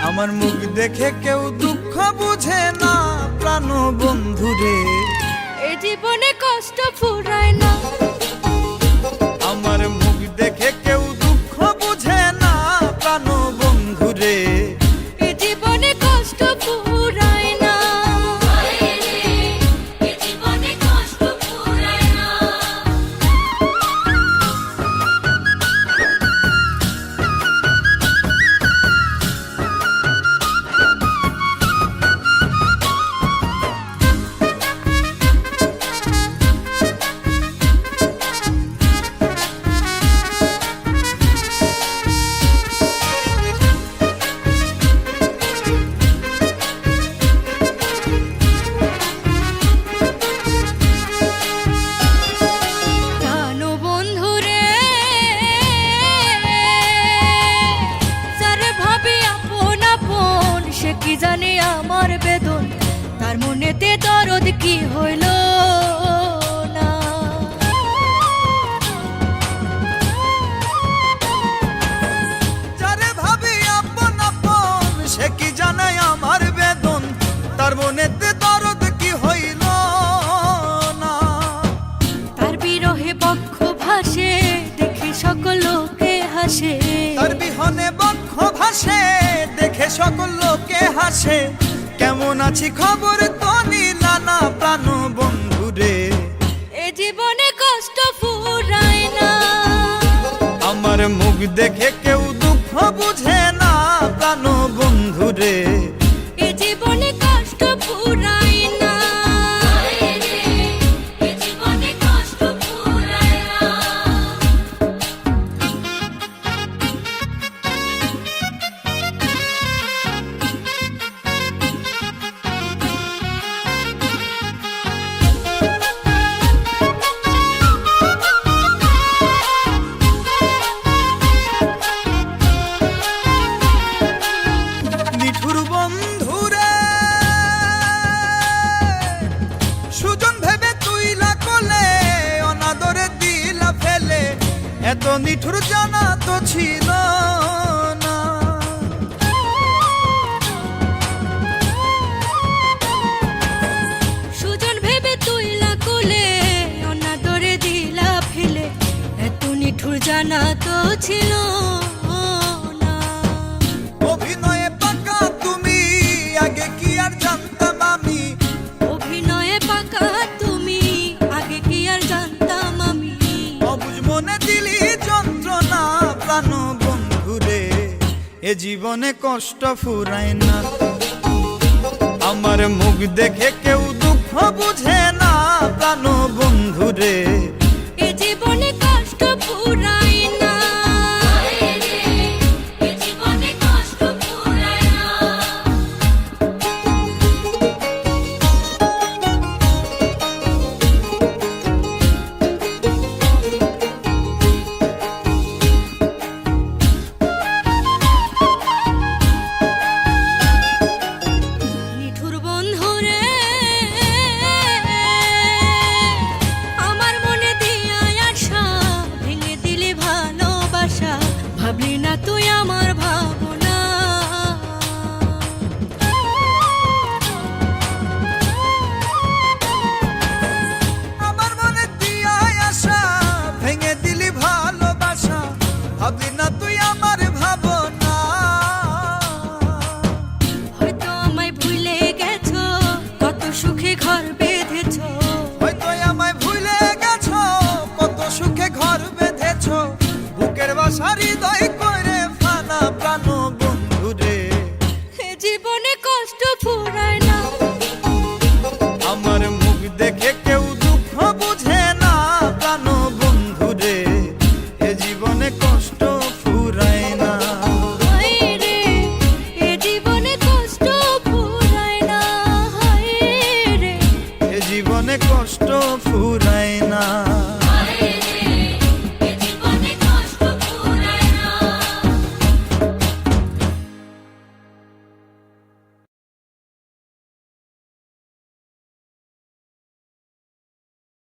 আমার মুখ দেখে কেউ দুঃখ বুঝে না প্রাণ বন্ধুরে, এ জীবনে কষ্ট ফুরায় না। আমার মুখ দেখে কেউ দুঃখ বুঝে না প্রাণ বন্ধুরে, এ জীবনে কষ্ট ফুরায় না। এ জীবনে কষ্ট ফুরায় না। কি জানে আমার বেদন, তার মনেতে দরদ কি হইল না। যারে ভাবি আপন আপন সে কি জানে আমার বেদন, তার মনেতে দরদ কি হইল না। তার বিরহে বক্ষ ভাসে দেখে সকল লোকে হাসে, তার বিহনে বক্ষ ভাসে দেখে সকল লোকে হাসে। কেমন আছি খবর তো নিলা না প্রাণ বন্ধুরে, এ জীবনে কষ্ট ফুরায় না। আমার মুখ দেখে কেউ দুঃখ বুঝে না প্রাণ বন্ধুরে, এ জীবনে কষ্ট ফুরায় না। এ জীবনে কষ্ট ফুরায় না। নিঠুর বন্ধুরে সুজন ভেবে তুইলা কোলে, অনাদরে দিলা ফেলে, এত নিঠুর জানা তো ছিল না। সুজন ভেবে তুইলা কোলে, অনাদরে দিলা ফেলে, এত নিঠুর জানা তো ছিল না। অভিনয়ে পাকা তুমি আগে কি আর জানতাম আমি, অভিনয়ে পাকা তুমি আগে কি আর জানতাম আমি। অবুঝ মনে দিলি যন্ত্রণা প্রাণ বন্ধুরে, এ জীবনে কষ্ট ফুরায় না। আমার মুখ দেখে কেউ দুঃখ বুঝে না প্রাণ বন্ধুরে, এ জীবনে